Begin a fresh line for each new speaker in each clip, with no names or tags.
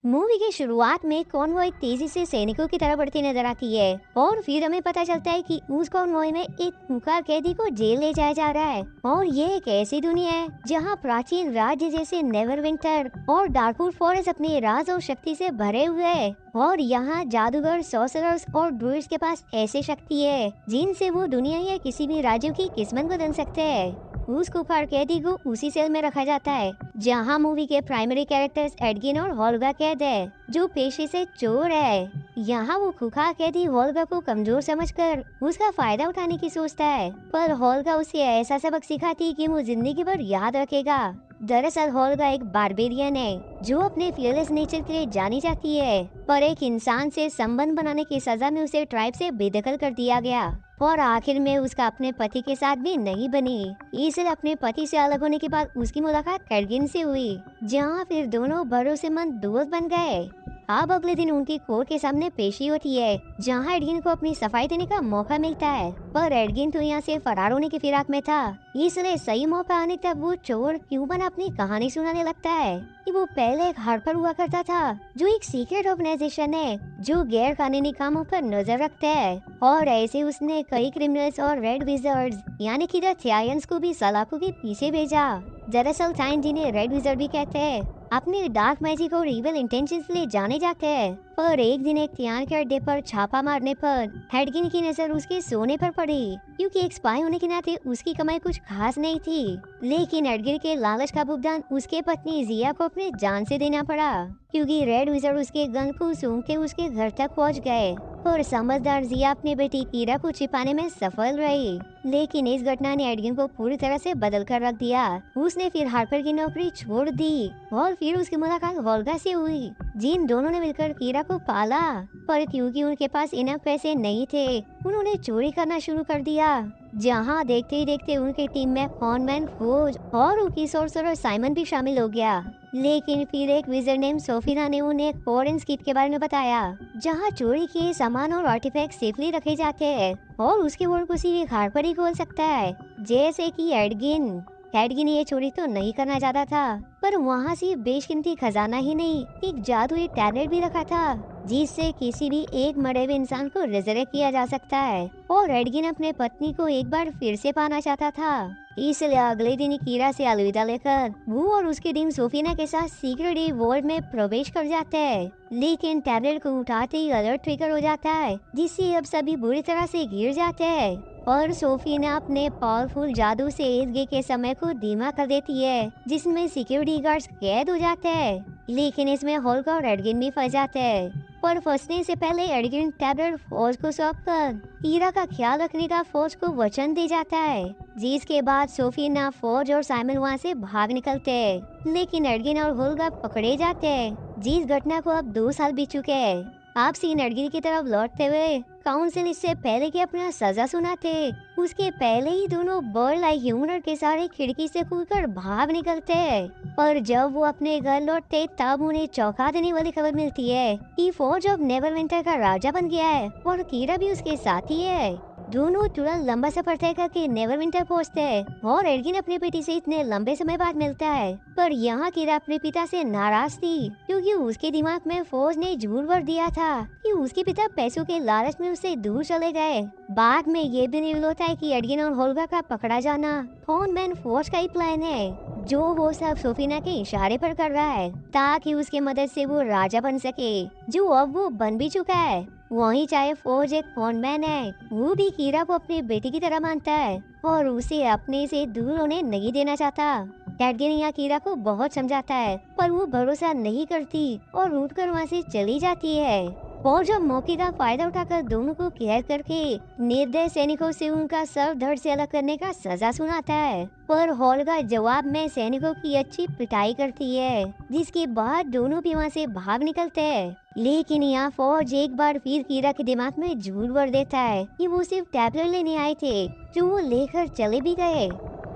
Movie की शुरुआत में कॉनवॉय तेजी से सैनिकों की तरफ बढ़ती नजर आती है और फिर हमें पता चलता है कि उस कॉनवॉय में एक भूखा कैदी को जेल ले जाया जा रहा है। और ये एक ऐसी दुनिया है जहाँ प्राचीन राज्य जैसे नेवरविंटर और डार्कवुड फॉरेस्ट अपने राज और शक्ति से भरे हुए हैं। और यहाँ जादूगर, सॉर्सरर्स और ड्रुइड्स के पास ऐसी शक्ति है जिनसे वो दुनिया या किसी भी राज्य की किस्मत बदल सकते हैं। उस कुख्यात कैदी को उसी सेल में रखा जाता है जहां मूवी के प्राइमरी कैरेक्टर्स एडगिन और होल्गा कैद है, जो पेशे से चोर है। यहाँ वो कुख्यात कैदी होल्गा को कमजोर समझकर उसका फायदा उठाने की सोचता है, पर होल्गा उसे ऐसा सबक सिखाती कि वो जिंदगी भर याद रखेगा। दरअसल होल्गा एक बारबेरियन है जो अपने फियरलेस नेचर के लिए जानी जाती है, पर एक इंसान से संबंध बनाने की सजा में उसे ट्राइब से बेदखल कर दिया गया और आखिर में उसका अपने पति के साथ भी नहीं बनी। इसलिए अपने पति से अलग होने के बाद उसकी मुलाकात एडगिन से हुई, जहाँ फिर दोनों भरोसेमंद दोस्त बन गए। अब अगले दिन उनकी कोर्ट के सामने पेशी होती है जहाँ एडगिन को अपनी सफाई देने का मौका मिलता है, पर एडगिन तो यहाँ से फरार होने की फिराक में था। इसलिए सही मौका आने तक वो चोर क्यों बना अपनी कहानी सुनाने लगता है कि वो पहले एक हार्पर हुआ करता था जो एक सीक्रेट ऑर्गेनाइजेशन है जो गैर कानूनी कामों पर नजर रखता है। और ऐसे उसने कई क्रिमिनल्स और रेड विजर्ड्स यानी कि द थियायंस को भी सलाखों के पीछे भेजा। दरअसल थाइन जिन्हें रेड विजर्ड भी कहते हैं अपने डार्क मैजिक और इविल इंटेंशंस लिए जाने जाते हैं। पर एक दिन एक थियान के अड्डे पर छापा मारने पर एडगिन की नजर उसके सोने पर पड़ी, क्योंकि एक स्पाई होने के नाते उसकी कमाई कुछ खास नहीं थी। लेकिन एडगिन के लालच का भुगतान उसके पत्नी जिया को अपने जान से देना पड़ा, क्योंकि रेड विजर्ड उसके गन को सूंघते उसके घर तक पहुंच गए। और समझदार जिया अपनी बेटी कीरा को छिपाने में सफल रही, लेकिन इस घटना ने एडगिन को पूरी तरह से बदल कर रख दिया। उसने फिर हार्पर की नौकरी छोड़ दी और फिर उसकी मुलाकात होल्गा से हुई, जिन दोनों ने मिलकर कीरा को पाला। पर क्योंकि उनके पास इनफ पैसे नहीं थे, उन्होंने चोरी करना शुरू कर दिया, जहां देखते ही देखते उनकी टीम में कॉनमैन, फोज और उनकी सॉर्सरर साइमन भी शामिल हो गया। लेकिन फिर एक विजर्ड नेम सोफिना ने उन्हें फॉरेन स्किट के बारे में बताया जहां चोरी किए सामान और आर्टिफैक्ट सेफली रखे जाते हैं और उसके बोर्ड को सिर्फ हार्पर ही खोल सकता है, जैसे कि एडगिन। एडगिन ये चोरी तो नहीं करना चाहता था, पर वहाँ सिर्फ बेशकीमती खजाना ही नहीं, एक जादुई टैबलेट भी रखा था जिससे किसी भी एक मरे हुए इंसान को रिजरेक्ट किया जा सकता है। और एडगिन अपने पत्नी को एक बार फिर से पाना चाहता था, इसलिए अगले दिन कीरा से अलविदा लेकर वो और उसकी टीम सोफिना के साथ सीक्रेट वर्ल्ड में प्रवेश कर जाते हैं। लेकिन टैबलेट को उठाते ही अलर्ट ट्रिगर हो जाता है, जिससे अब सभी बुरी तरह से गिर जाते हैं। और सोफिना अपने पावरफुल जादू से एसगे के समय को धीमा कर देती है, जिसमें सिक्योरिटी गार्ड्स कैद हो जाते हैं। लेकिन इसमें होल्गा और एडगिन भी फंस जाते हैं, पर फंसने से पहले एडगिन टैबलेट फौज को सौंप कर कीरा का ख्याल रखने का फौज को वचन दे जाता है, जिसके बाद सोफिना, फौज और साइमन वहाँ से भाग निकलते हैं। लेकिन एडगिन और होल्गा पकड़े जाते हैं, जिस घटना को अब 2 साल बीत चुके हैं। आप सीन एडगिन की तरफ लौटते हुए काउंसिल इससे पहले कि अपना सजा सुनाते, उसके पहले ही दोनों बर्ड लाइक ह्यूमर के सारे खिड़की से कूदकर भाग निकलते हैं। पर जब वो अपने घर लौटते तब उन्हें चौंका देने वाली खबर मिलती है कि फौज अब नेवरविंटर का राजा बन गया है और कीरा भी उसके साथ ही है। दोनों तुरंत लंबा सफर तय करके नेवरविंटर पहुंचते हैं और एडगिन अपने बेटी से इतने लंबे समय बाद मिलता है। पर यहाँ कीरा अपने पिता से नाराज थी, क्योंकि उसके दिमाग में फौज ने झूठ भर दिया था कि उसके पिता पैसों के लालच में उससे दूर चले गए। बाद में ये भी रिवील होता है कि एडगिन और होल्गा का पकड़ा जाना कॉनमैन फौज का ही प्लान है, जो वो सब सोफिना के इशारे पर कर रहा है ताकि उसके मदद से वो राजा बन सके, जो अब वो बन भी चुका है। वहीं चाहे फौज एक कॉनमैन है, वो भी कीरा को अपनी बेटी की तरह मानता है और उसे अपने से दूर होने नहीं देना चाहता। एडगिन यहाँ कीरा को बहुत समझाता है, पर वो भरोसा नहीं करती और उठकर वहाँ से चली जाती है। और जब मौके का फायदा उठाकर दोनों को कैद करके निर्दय सैनिकों से उनका सर धड़ से अलग करने का सजा सुनाता है, पर होल्गा जवाब में सैनिकों की अच्छी पिटाई करती है, जिसके बाद दोनों भी वहाँ से भाग निकलते हैं। लेकिन यहाँ फौज एक बार फिर कीरा के दिमाग में झूठ भर देता है कि वो सिर्फ टैबलेट लेने आए थे, जो वो लेकर चले भी गए।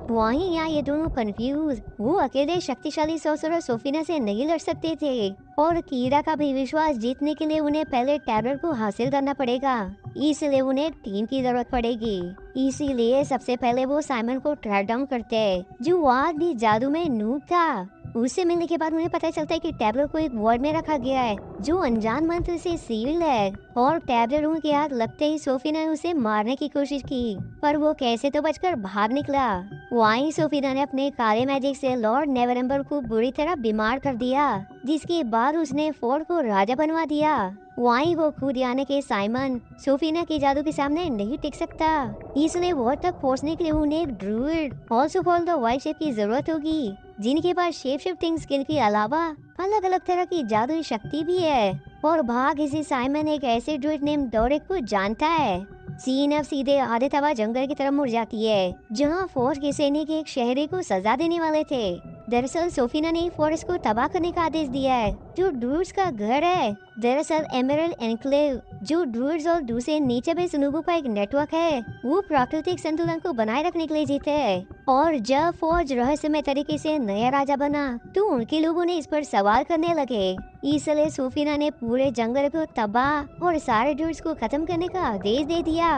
वहीं यहाँ ये दोनों कंफ्यूज, वो अकेले शक्तिशाली सॉर्सरर सोफिना से नहीं लड़ सकते थे और कीरा का भी विश्वास जीतने के लिए उन्हें पहले टैबलेट को हासिल करना पड़ेगा, इसलिए उन्हें टीम की जरूरत पड़ेगी। इसीलिए सबसे पहले वो साइमन को ट्रैक डाउन करते हैं, जो आज भी जादू में नूब था। उससे मिलने के बाद उन्हें पता चलता है कि टैबलेट को एक वार्ड में रखा गया है जो अनजान मंत्र से सील्ड है, और टैबलेट उनके हाथ लगते ही सोफी ने उसे मारने की कोशिश की, पर वो कैसे तो बचकर भाग निकला। वहीं सोफिना ने अपने काले मैजिक से लॉर्ड नेवरम्बर को बुरी तरह बीमार कर दिया, जिसके बाद उसने फोर्ड को राजा बनवा दिया। वहीं वो खुद यानी कि साइमन सोफिना के जादू के सामने नहीं टिक सकता, इसलिए वॉर तक पहुंचने के लिए उन्हें एक druid also called the wild shape की जरूरत होगी, जिनके पास शेप शिफ्टिंग स्किल के अलावा अलग अलग तरह की जादुई शक्ति भी है। और भाग्य से साइमन एक ऐसे ड्रूइड नेम डोरिक को जानता है। सीन अब सीधे आधे तवा जंगल की तरफ मुड़ जाती है, जहाँ फौज के सैनिक एक शहरी को सजा देने वाले थे। दरअसल सोफिना ने फॉरेस्ट को तबाह करने का आदेश दिया है, जो ड्रूड्स का घर है। दरअसल एमरल्ड एनक्लेव, जो ड्रूड्स और दूसरे नीचे बेस लोगों का एक नेटवर्क है, वो प्राकृतिक संतुलन को बनाए रखने के लिए जीते हैं। और जब फौज रहस्यमय तरीके से नया राजा बना, तो उनके लोगों ने इस पर सवाल करने लगे। इसलिए सोफिना ने पूरे जंगल को तबाह और सारे ड्रूड्स को खत्म करने का आदेश दे दिया।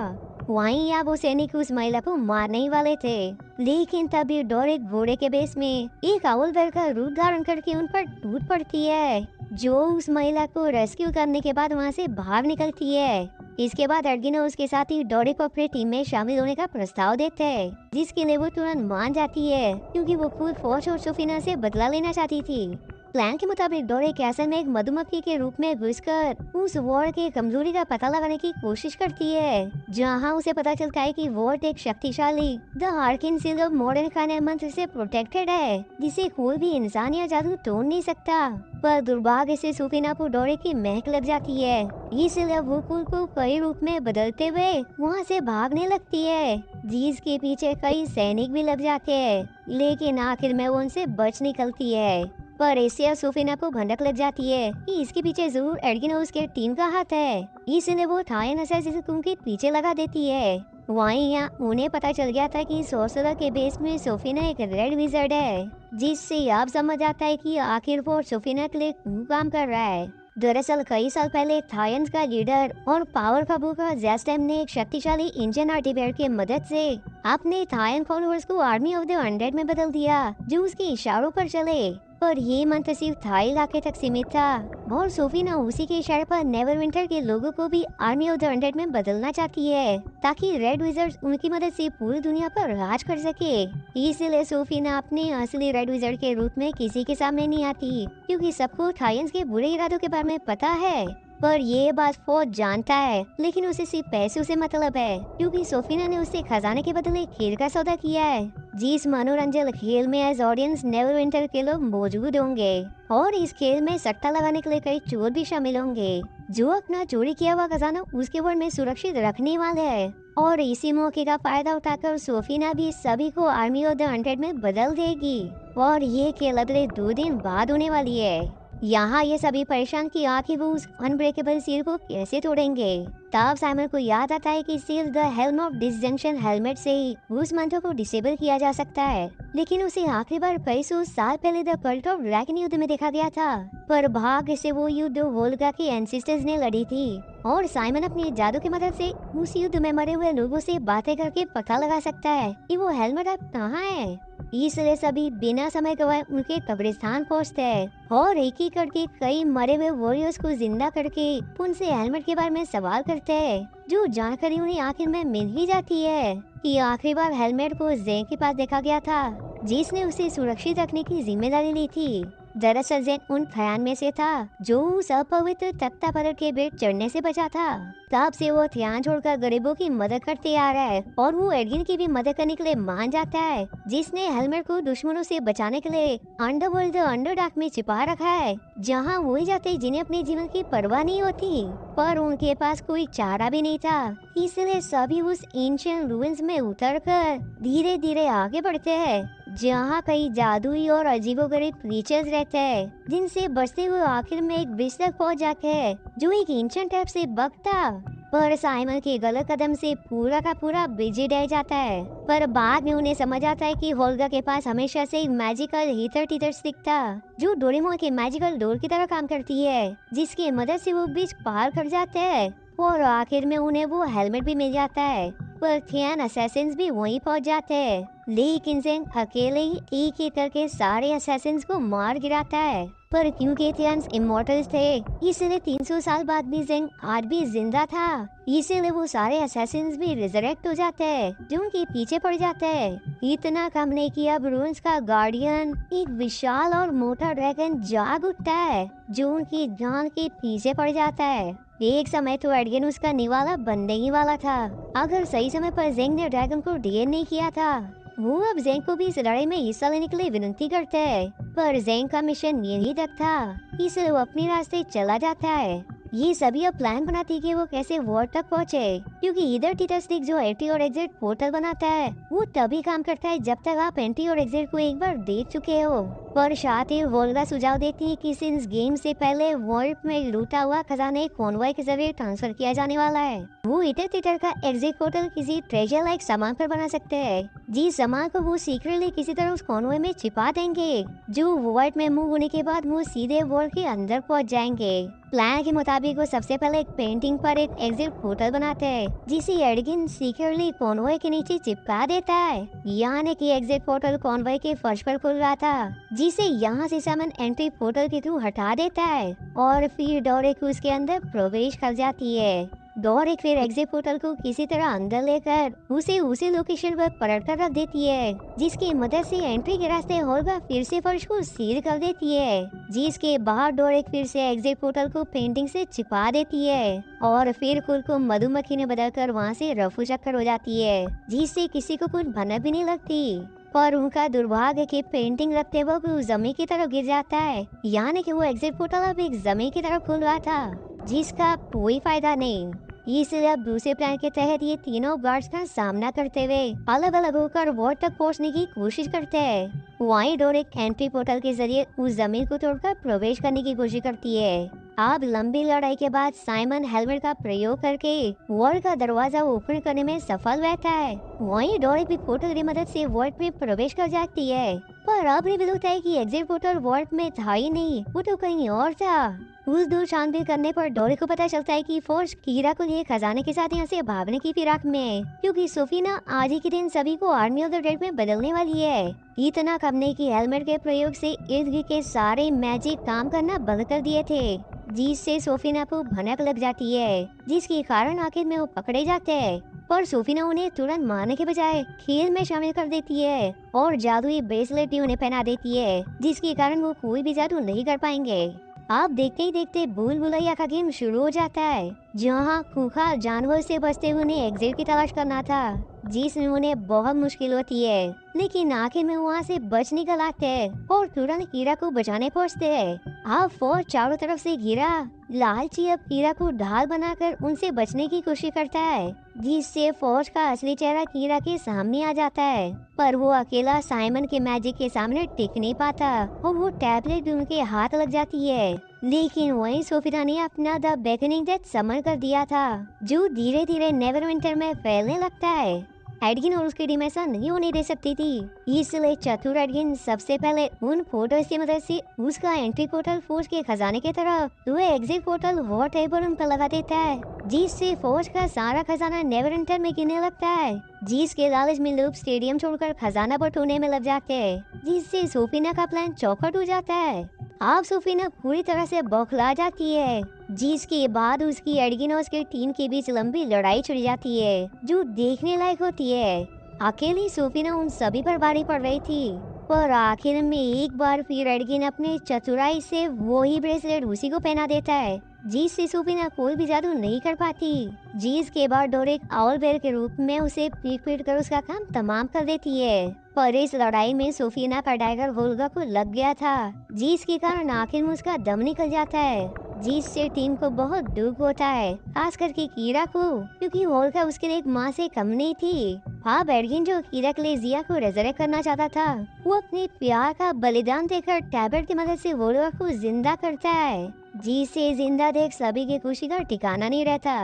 वहीं अब वो सैनिक उस महिला को मारने ही वाले थे, लेकिन तभी डोरिक घोड़े के बेस में एक आउलबेयर का रूप धारण करके उन पर टूट पड़ती है, जो उस महिला को रेस्क्यू करने के बाद वहां से बाहर निकलती है। इसके बाद एडगिन उसके साथ ही डोरिक को अपनी टीम में शामिल होने का प्रस्ताव देते हैं, जिसके लिए वो तुरंत मान जाती है, क्योंकि वो खुद फौज और सोफिना से बदला लेना चाहती थी। प्लान के मुताबिक डोरिक कैसल में एक मधुमक्खी के रूप में घुसकर उस वॉर्ड के कमजोरी का पता लगाने की कोशिश करती है, जहां उसे पता चलता है कि वॉर्ड एक शक्तिशाली द आर्किन सील ऑफ मॉडर्न खाने मंत्र से प्रोटेक्टेड है, जिसे कोई भी इंसान या जादू तोड़ नहीं सकता। पर दुर्भाग्य से सोफिना को डोरिक की महक लग जाती है, इसलिए वो खुद को कई रूप में बदलते हुए वहाँ से भागने लगती है, जिसके पीछे कई सैनिक भी लग जाते हैं, लेकिन आखिर में वो उनसे बच निकलती है। पर ऐसे सोफिना को भनक लग जाती है कि इसके पीछे जरूर एडगिनोस के टीम का हाथ है, इसलिए वो थायन असैसिन के पीछे लगा देती है। वहीं यहाँ उन्हें पता चल गया था कि सोर्सरर के बेस में सोफिना एक रेड विजर्ड है, जिससे आप समझ आता है कि आखिर वो सोफिना के लिए क्यों काम कर रहा है। दरअसल कई साल पहले थायंस का लीडर और पावर का भूखा जेस्टेम ने एक शक्तिशाली इंजन आर्टिफियर की मदद से अपने थायन फॉलोअर्स को आर्मी ऑफ द अनडेड में बदल दिया, जो उसके इशारों पर चले। पर ये मंत्र सिर्फ थाई इलाके तक सीमित था, और सोफिना उसी के इशारे पर नेवरविंटर के लोगों को भी आर्मी ऑफ द अनडेड में बदलना चाहती है, ताकि रेड विजर्ड्स उनकी मदद से पूरी दुनिया पर राज कर सके। इसलिए सोफिना अपने असली रेड विजर्ड के रूप में किसी के सामने नहीं आती, क्योंकि सबको थायंस के बुरे इरादों के बारे में पता है। पर ये बात फौज जानता है, लेकिन उसे सिर्फ पैसों से मतलब है, क्योंकि सोफिना ने उससे खजाने के बदले खेल का सौदा किया है, जिस मनोरंजन खेल में एज ऑडियंस नेवरविंटर के लोग मौजूद होंगे, और इस खेल में सट्टा लगाने के लिए कई चोर भी शामिल होंगे, जो अपना चोरी किया हुआ खजाना उसके वर्ड में सुरक्षित रखने वाले हैं। और इसी मौके का फायदा उठाकर सोफिना भी सभी को आर्मी ऑफ द अनडेड में बदल देगी, और ये खेल अगले 2 दिन बाद होने वाली है। यहाँ ये सभी परेशान कि आखिर वो उस अनब्रेकेबल सील को कैसे तोड़ेंगे। तब साइमन को याद आता है कि seal the helm of disjunction helmet से ही उस मंत्र को डिसेबल किया जा सकता है, लेकिन उसे आखिरी बार कई 100 साल पहले द कल्ट ऑफ ड्रैगन युद्ध में देखा गया था। पर भाग्य से वो युद्ध वोल्गा के एंसेस्टर्स ने लड़ी थी, और साइमन अपनी जादू की मदद से उस युद्ध में मरे हुए लोगों से बातें करके पता लगा सकता है कि वो हेलमेट अब कहाँ है। इसलिए सभी बिना समय गवाए उनके कब्रिस्तान पहुँचते हैं, और एक एक करके कई मरे हुए वॉरियर्स को जिंदा करके उनसे हेलमेट के बारे में सवाल करते हैं, जो जानकारी उन्हें आखिर में मिल ही जाती है कि आखिरी बार हेलमेट को ज़ेन के पास देखा गया था, जिसने उसे सुरक्षित रखने की जिम्मेदारी ली थी। दरअसल ज़ेन उन फयान में से था जो उस अपवित्र तख्ता पलट के बेट चढ़ने से बचा था। तब से वो ध्यान छोड़कर गरीबों की मदद करते आ रहा है, और वो एडगिन की भी मदद करने के लिए मान जाता है, जिसने हेलमेट को दुश्मनों से बचाने के लिए अंडरवर्ल्ड अंडरडार्क में छिपा रखा है, जहाँ वही जाते जिन्हें अपने जीवन की परवाह नहीं होती। पर उनके पास कोई चारा भी नहीं था, इसलिए सभी उस एंशिएंट रूइंस में उतरकर धीरे धीरे आगे बढ़ते हैं, जहाँ कई जादुई और अजीबोगरीब क्रीचर्स रहते हैं, जिनसे बचते हुए आखिर में एक ब्रिज तक पहुँच जाते हैं, जो एक एंशिएंट टाइप से बग था। पर साइमन के गलत कदम से पूरा का पूरा ब्रिज ही रह जाता है। पर बाद में उन्हें समझ आता है कि होल्गा के पास हमेशा से एक मैजिकल हीटर टीटर स्टिक था, जो डोरेमोन के मैजिकल डोर की तरह काम करती है, जिसकी मदद से वो ब्रिज पार कर जाते हैं, और आखिर में उन्हें वो हेलमेट भी मिल जाता है। पर थियन असैसिन्स भी वहीं पहुंच जाते हैं, लेकिन जेंग अकेले ही एक एक करके सारे असैसिन्स को मार गिराता है। पर क्योंकि थियन्स इमॉर्टल्स थे, इसलिए 300 साल बाद भी जेंग आज भी जिंदा था, इसीलिए वो सारे असैसिन्स भी रिजरेक्ट हो जाते हैं जो उनके पीछे पड़ जाते हैं। इतना कम नहीं किया, ब्रून्स का गार्डियन एक विशाल और मोटा ड्रैगन जाग उठता है जो उनकी जान के पीछे पड़ जाता है। एक समय तो एडगन उसका निवाला बनने ही वाला था, अगर सही समय पर जेंग ने ड्रैगन को डियर नहीं किया था। वो अब जेंग को भी इस लड़ाई में हिस्सा लेने के लिए विनती करते हैं, पर जेंग का मिशन यही तक था, इसलिए वो अपने रास्ते चला जाता है। ये सभी अब प्लान बनाती कि वो कैसे वॉर तक पहुँचे, क्योंकि इधर टीटर स्टिक जो एंट्री और एग्जिट पोर्टल बनाता है वो तभी काम करता है जब तक आप एंट्री और एग्जिट को एक बार देख चुके हो। पर साथ ही वोल्गा सुझाव देती है कि सिंस गेम से पहले वर्ल्ड में लूटा हुआ खजाने कॉन्वॉय के जरिए ट्रांसफर किया जाने वाला है। वो इधर टीटर का एग्जिट पोर्टल किसी ट्रेजर लाइक सामान पर बना सकते हैं, जिस सामान को वो सीक्रेटली किसी तरह उस कॉन्वॉय में छिपा देंगे, जो वर्ल्ड में मूव होने के बाद वो सीधे वर्ल्ड के अंदर पहुंच जाएंगे। प्लान के मुताबिक वो सबसे पहले एक पेंटिंग पर एक एग्जिट पोर्टल बनाते हैं, जिसे एडगिन सीक्रेटली कॉन्वॉय के नीचे चिपका देता है। यानी कि एग्जिट पोर्टल कॉन्वॉय के फर्श पर खुल रहा था, जिसे यहाँ से सामान एंट्री पोर्टल के थ्रू हटा देता है और फिर डोरेक उसके अंदर प्रवेश कर जाती है। डोरेक फिर एग्जिट पोर्टल को किसी तरह अंदर लेकर उसे उसी लोकेशन पर पलट कर रख देती है, जिसकी मदद से एंट्री के रास्ते होल्गा फिर से फर्श को सील कर देती है, जिसके बाहर डोरेक फिर से एग्जिट पोर्टल को पेंटिंग से छिपा देती है और फिर कुल को मधुमक्खी ने बदलकर वहाँ से रफू चक्कर हो जाती है, जिससे किसी को कुछ भनक भी नहीं लगती। पर उनका दुर्भाग्य कि पेंटिंग रखते वक्त वो जमीन की तरफ गिर जाता है, यानी कि वो एग्जिट पोर्टल अब एक जमीन की तरफ खुल रहा था, जिसका कोई फायदा नहीं। इसलिए अब दूसरे प्लान के तहत ये तीनों गार्ड्स का सामना करते हुए अलग अलग होकर वॉर तक पहुंचने की कोशिश करते हैं। वहीं डोरेक एंट्री पोर्टल के जरिए उस जमीन को तोड़कर प्रवेश करने की कोशिश करती है। अब लंबी लड़ाई के बाद साइमन हेलमेट का प्रयोग करके वॉर का दरवाजा ओपन करने में सफल रहता है। वहीं डोरेक भी पोर्टल की मदद से वॉर में प्रवेश कर जाती है, पर अब रिवील होता है कि एग्जिट पोर्टल वॉर में था ही नहीं, वो तो कहीं और था। उस दूर छानबीन करने पर डोरेक को पता चलता है कि फोर्स कीरा को लिए खजाने के साथ यहाँ से भागने की फिराक में है, क्योंकि सोफीना आज ही के दिन सभी को आर्मी ऑफ द डेड में बदलने वाली है। इतना करने की हेलमेट के प्रयोग से इर्द गिर्द के सारे मैजिक काम करना बंद कर दिए थे, जिससे सोफीना को भनक लग जाती है, जिसके कारण आखिर में वो पकड़े जाते हैं। पर सोफीना उन्हें तुरंत मारने के बजाय खेल में शामिल कर देती है और जादुई ब्रेसलेट भी उन्हें पहना देती है, जिसके कारण वो कोई भी जादू नहीं कर पाएंगे। आप देखते ही देखते भूल भुलैया का गेम शुरू हो जाता है, जहाँ खूंखार जानवर से बचते हुए उन्हें एग्जिट की तलाश करना था, जिसमें उन्हें बहुत मुश्किल होती है, लेकिन आखिर में वहाँ से बच निकल आते हैं और तुरंत कीरा को बचाने पहुँचते हैं। अब फौज चारों तरफ से घिरा, लालची अब कीरा को ढाल बनाकर उनसे बचने की कोशिश करता है, जिससे फौज का असली चेहरा कीरा के सामने आ जाता है। पर वो अकेला साइमन के मैजिक के सामने टिक नहीं पाता और वो टैबलेट भी उनके हाथ लग जाती है। लेकिन वहीं सोफीना ने अपना द बेकनिंग डेथ समन कर दिया था, जो धीरे धीरे नेवरविंटर में फैलने लगता है। एडगिन और उसकी टीम ऐसा नहीं होने दे सकती थी, इसलिए चतुर एडगिन सबसे पहले उन पोर्टल्स की मदद से उसका एंट्री पोर्टल फौज के खजाने की तरफ वह एग्जिट पोर्टल वॉर टेबल उन पर लगा देता है, जिससे फौज का सारा खजाना नेवरविंटर में गिरने लगता है, जिसके लालच में लोग स्टेडियम छोड़कर खजाना बटोरने में लग जाते हैं, जिससे सोफीना का प्लान चौपट हो जाता है। अब सोफीना पूरी तरह से बौखला जाती है, जिसके बाद उसकी एडगिन और उसके टीम के बीच लंबी लड़ाई छिड़ जाती है, जो देखने लायक होती है। अकेली सोफीना उन सभी पर भारी पड़ रही थी, पर आखिर में एक बार फिर एडगिन अपने चतुराई से वही ब्रेसलेट उसी को पहना देता है, जिससे सोफीना कोई भी जादू नहीं कर पाती। जिसके बाद डोरेक आउलबेयर के रूप में उसे पीट कर उसका काम तमाम कर देती है। पर इस लड़ाई में सोफीना का डैगर वोल्गा को लग गया था, जिसके कारण आखिर में उसका दम निकल जाता है, जिससे टीम को बहुत दुख होता है, खास करके कीरा को, क्योंकि वोल्गा उसके लिए एक माँ से कम नहीं थी। हाँ, एडगिन जो कीरा के लिए जिया को रेजरेक्ट करना चाहता था, वो अपने प्यार का बलिदान देकर टैबलेट की मदद से वोल्गा को जिंदा करता है, जिसे जिंदा देख सभी की खुशी का ठिकाना नहीं रहता।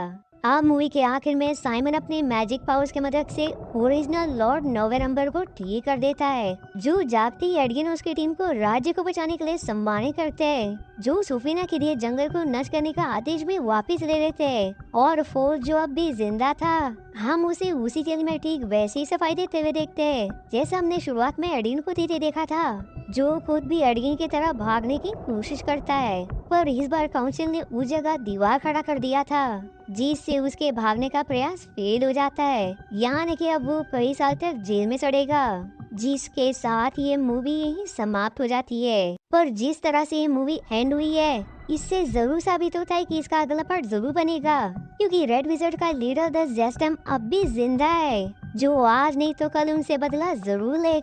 अब मूवी के आखिर में साइमन अपने मैजिक पावर्स की मदद से ओरिजिनल लॉर्ड नोवेम्बर को ठीक कर देता है, जो जागती एडगिन उसकी टीम को राज्य को बचाने के लिए सम्मानित करते हैं, जो सुफीना के लिए जंगल को नष्ट करने का आदेश भी वापस ले लेते हैं। और फोर्स जो अब भी जिंदा था, हम उसे उसी जेल में ठीक वैसे ही सफाई देते हुए देखते हैं जैसा हमने शुरुआत में एडगिन को देते देखा था, जो खुद भी एडगिन की तरह भागने की कोशिश करता है। पर इस बार काउंसिल ने उस जगह दीवार खड़ा कर दिया था, जिससे उसके भागने का प्रयास फेल हो जाता है, यानी कि अब वो कई साल तक जेल में सड़ेगा। जिसके साथ ये मूवी यहीं समाप्त हो जाती है। पर जिस तरह से ये मूवी एंड हुई है, इससे जरूर साबित होता है कि इसका अगला पार्ट जरूर बनेगा, क्योंकि रेड विज़र्ड का लीडर द जेस्टम अब भी जिंदा है, जो आज नहीं तो कल उनसे बदला जरूर लेगा।